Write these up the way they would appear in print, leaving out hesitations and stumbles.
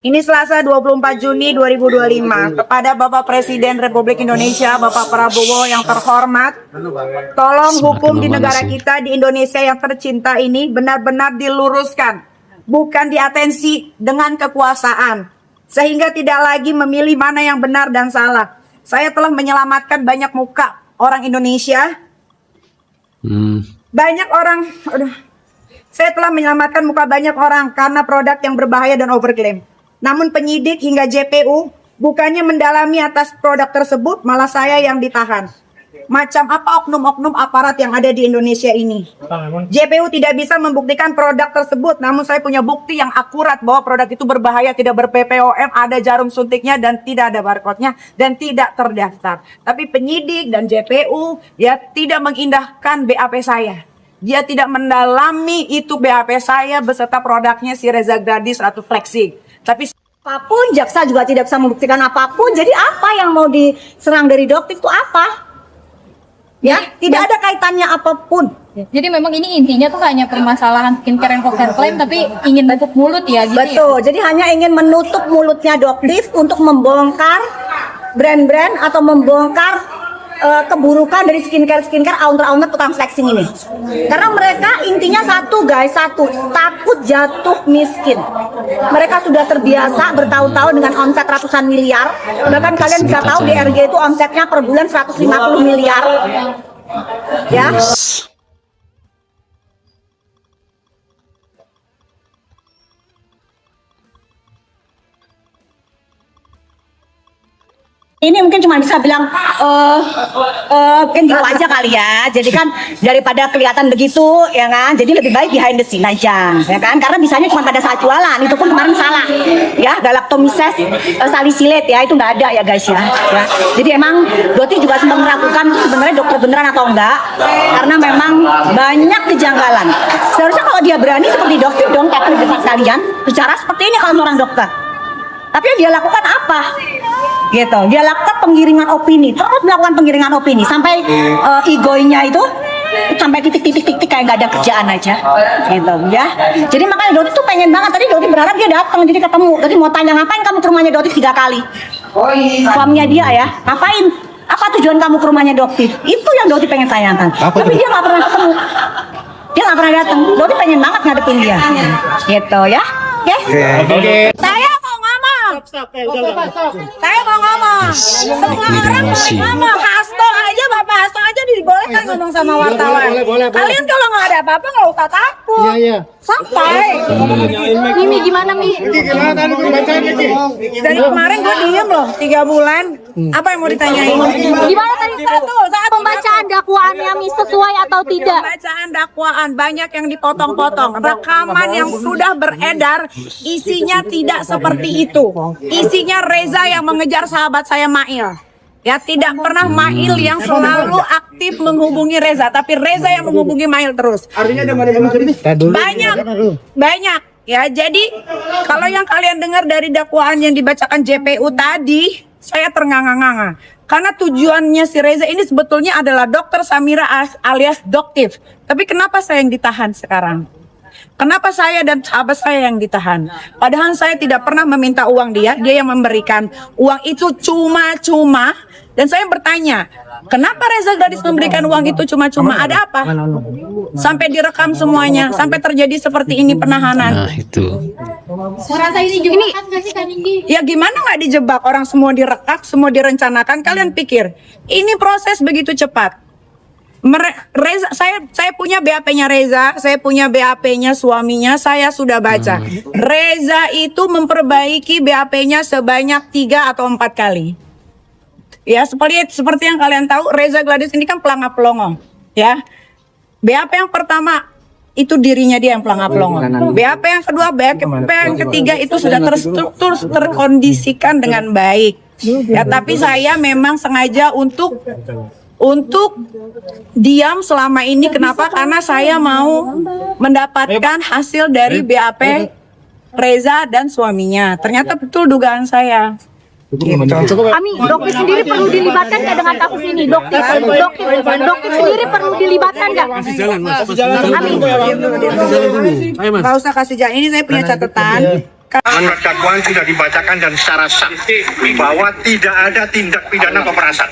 Ini Selasa 24 Juni 2025. Kepada Bapak Presiden Republik Indonesia, Bapak Prabowo yang terhormat, tolong hukum di negara kita, di Indonesia yang tercinta ini benar-benar diluruskan, bukan diatensi dengan kekuasaan, sehingga tidak lagi memilih mana yang benar dan salah. Saya telah menyelamatkan banyak muka orang Indonesia. Saya telah menyelamatkan muka banyak orang karena produk yang berbahaya dan overklaim. Namun penyidik hingga JPU bukannya mendalami atas produk tersebut, malah saya yang ditahan. Macam apa oknum-oknum aparat yang ada di Indonesia ini? JPU tidak bisa membuktikan produk tersebut, namun saya punya bukti yang akurat bahwa produk itu berbahaya, tidak ber-PPOM, ada jarum suntiknya dan tidak ada barcode-nya dan tidak terdaftar. Tapi penyidik dan JPU ya tidak mengindahkan BAP saya. Dia tidak mendalami itu BAP saya beserta produknya si Reza Gladys Ratu Flexing. Tapi apapun, jaksa juga tidak bisa membuktikan apapun. Jadi apa yang mau diserang dari Doktif itu apa? Ya, tidak ada kaitannya apapun. Jadi memang ini intinya tuh hanya permasalahan skincare and overclaim, tapi ingin tutup mulut ya gitu. Betul, jadi hanya ingin menutup mulutnya Doktif untuk membongkar brand-brand atau membongkar keburukan dari skincare owner tukang flexing ini. Karena mereka intinya satu, takut jatuh miskin. Mereka sudah terbiasa bertahun-tahun dengan omset ratusan miliar. Bahkan kalian bisa tahu DRG itu omsetnya per bulan 150 miliar. Ya. Ini mungkin cuma bisa bilang mungkin gitu aja kali ya. Jadi kan daripada kelihatan begitu ya kan, jadi lebih baik behind the scene aja ya kan, karena bisanya cuma pada saat jualan. Itu pun kemarin salah ya, galactomises salicylate ya, itu nggak ada ya guys ya. Jadi emang Doti juga sempat meragukan sebenarnya dokter beneran atau enggak, karena memang banyak kejanggalan. Seharusnya kalau dia berani seperti dokter dong, tapi di depan kalian bicara seperti ini kalau seorang dokter. Tapi yang dia lakukan apa? Gitu. Dia lakukan penggiringan opini, terus melakukan penggiringan opini sampai egonya itu sampai titik kayak nggak ada kerjaan aja, gitu ya. Jadi makanya Doti tuh pengen banget, tadi Doti berharap dia datang, jadi ketemu. Doti mau tanya, ngapain kamu ke rumahnya Doti 3 kali? Suaminya dia ya, ngapain? Apa tujuan kamu ke rumahnya Doti? Itu yang Doti pengen tanyakan. Tapi dia nggak pernah ketemu. Dia nggak pernah datang. Doti pengen banget ngadepin dia, gitu ya. Oke. Saya mau ngomong. Saya mau ngomong. Semua orang boleh ngomong. Hasto aja, Bapak Hasto aja dibolehkan ngomong sama wartawan. Kalian kalau nggak ada apa-apa nggak usah takut. Santai. Mimi gimana Mi? Dari kemarin gue diem loh 3 bulan. Apa yang mau ditanyain? Gimana tadi saat pembacaan dakwaannya Mi, sesuai atau tidak? Pembacaan dakwaan banyak yang dipotong-potong. Rekaman yang sudah beredar isinya tidak seperti itu. Isinya Reza yang mengejar sahabat saya Mail. Ya, tidak pernah Mail yang selalu aktif menghubungi Reza, tapi Reza yang menghubungi Mail terus. Banyak ya. Jadi kalau yang kalian dengar dari dakwaan yang dibacakan JPU tadi, saya ternganga-nganga. Karena tujuannya si Reza ini sebetulnya adalah Dokter Samira alias Doktif. Tapi kenapa saya yang ditahan sekarang? Kenapa saya dan sahabat saya yang ditahan? Padahal saya tidak pernah meminta uang dia yang memberikan. Uang itu cuma-cuma. Dan saya bertanya, kenapa Reza Gladys memberikan uang itu cuma-cuma? Ada apa? Sampai direkam semuanya, sampai terjadi seperti ini penahanan. Nah itu. Serasa ini juga nggak sih Kak Ninggi? Ya gimana nggak dijebak? Orang semua direkam, semua direncanakan. Kalian pikir ini proses begitu cepat? Reza, saya punya BAP-nya Reza, saya punya BAP-nya suaminya, saya sudah baca. Reza itu memperbaiki BAP-nya sebanyak 3 atau 4 kali. Ya, seperti yang kalian tahu, Reza Gladys ini kan pelangap-pelongo, ya. BAP yang pertama itu dirinya dia yang pelangap-pelongo. BAP yang kedua, BAP yang ketiga itu sudah terstruktur, terkondisikan dengan baik. Ya, tapi saya memang sengaja untuk diam selama ini. Kenapa? Karena saya mau mendapatkan hasil dari BAP Reza dan suaminya. Ternyata betul dugaan saya. Ami, Doktif sendiri perlu dilibatkan nggak dengan kasus ini? Doktif sendiri perlu dilibatkan nggak? Masih jalan mas. Ami. Gak usah kasih jalan. Ini saya punya catatan. Surat dakwaan sudah dibacakan dan secara sah bahwa tidak ada tindak pidana pemerasan.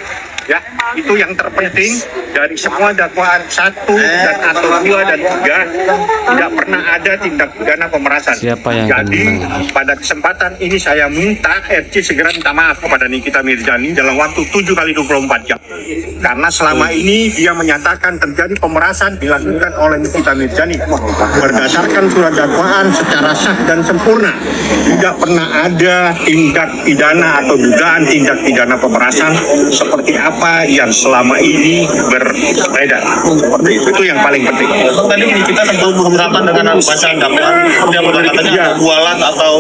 Ya, itu yang terpenting dari semua dakwaan 1 dan atau 2 dan 3 tidak pernah ada tindak pidana pemerasan. Siapa yang akan Jadi menang? pada kesempatan ini saya minta RC segera minta maaf kepada Nikita Mirzani dalam waktu 7 kali 24 jam. Karena selama ini dia menyatakan terjadi pemerasan dilakukan oleh Nikita Mirzani berdasarkan surat dakwaan secara sah dan sempurna. Tidak pernah ada tindak pidana atau dugaan tindak pidana pemerasan seperti apa yang selama ini beredar. Seperti itu yang paling penting. Tadi kita sempat keberatan dengan bacaan dakwaan yang katanya jualan atau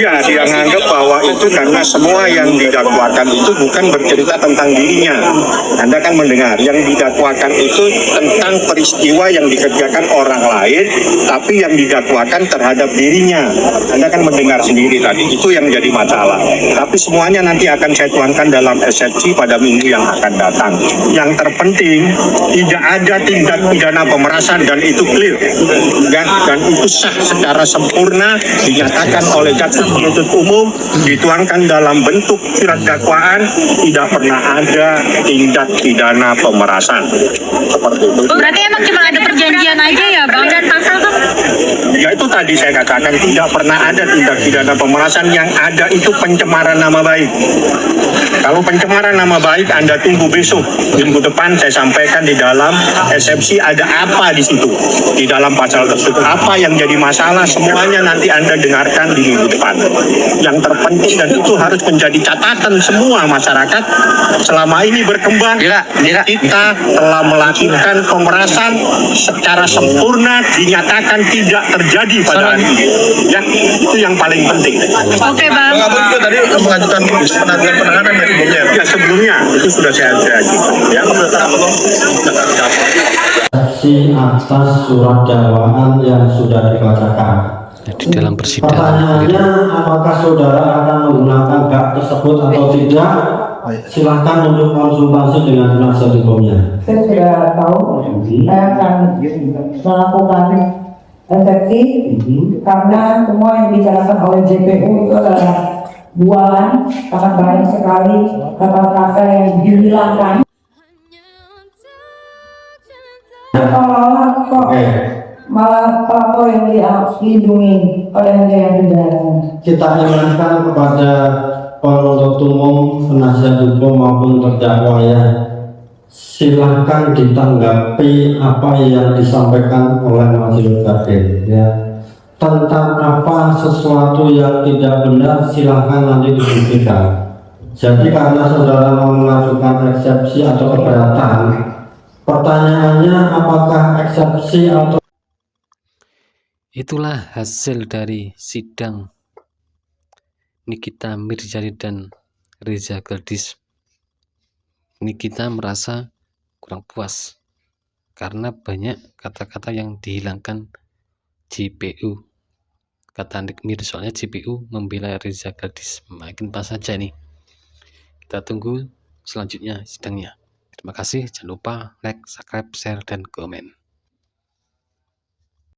Ya, dia menganggap bahwa itu karena semua yang didakwakan itu bukan bercerita tentang dirinya. Anda kan mendengar, yang didakwakan itu tentang peristiwa yang dikerjakan orang lain, tapi yang didakwakan terhadap dirinya. Anda kan mendengar sendiri tadi, itu yang jadi masalah. Tapi semuanya nanti akan saya tuangkan dalam eksepsi pada minggu yang akan datang. Yang terpenting, tidak ada tindak pidana pemerasan dan itu clear. Dan itu sah secara sempurna, dinyatakan oleh jaksa penuntut umum, dituangkan dalam bentuk surat dakwaan, tidak pernah ada tindak pidana pemerasan. Seperti itu. Berarti emang cuma ada perjanjian aja ya Bang? Dan pasal tuh Ya itu tadi saya katakan tidak pernah ada tindak pidana pemerasan, yang ada itu pencemaran nama baik. Kalau pencemaran nama baik Anda tunggu besok, minggu depan saya sampaikan di dalam eksepsi ada apa di situ, di dalam pasal tersebut apa yang jadi masalah, semuanya nanti Anda dengarkan di minggu depan. Yang terpenting dan itu harus menjadi catatan semua masyarakat selama ini berkembang, kita telah melakukan pemerasan secara sempurna, dinyatakan tidak terjadi pada hari ini. Ya, itu yang paling penting. oke Bang. Bang Abang juga tadi mengajukan penangguhan penahanan ya sebelumnya. Ya sebelumnya itu sudah saya ajukan. Ya. Saksi atas surat dakwaan yang sudah dibacakan. Di dalam persidangan. Pertanyaannya, apakah saudara akan menggunakan hak tersebut atau tidak? Silahkan untuk konsultasi dengan penasihat hukumnya. Saya sudah tahu saya akan melakukan eksepsi karena semua yang dibicarakan oleh JPU itu adalah bualan, sangat banyak sekali kata-kata yang dihilangkan. Seolah-olah kok malah pelapor yang dilindungi oleh yang dijalankan. Kita ingatkan kepada penuntut umum, penasihat hukum maupun terdakwa ya, silahkan ditanggapi apa yang disampaikan oleh majelis hakim ya. Tentang apa sesuatu yang tidak benar silahkan nanti dibuktikan. Jadi karena saudara mau mengajukan eksepsi atau keberatan, pertanyaannya apakah eksepsi atau Itulah hasil dari sidang Nikita Mirzani dan Reza Galdis. Nikita merasa kurang puas karena banyak kata-kata yang dihilangkan JPU. Kata Nikmir, soalnya JPU membela Reza Galdis. Makin pas saja nih. Kita tunggu selanjutnya sidangnya. Terima kasih, jangan lupa like, subscribe, share, dan komen.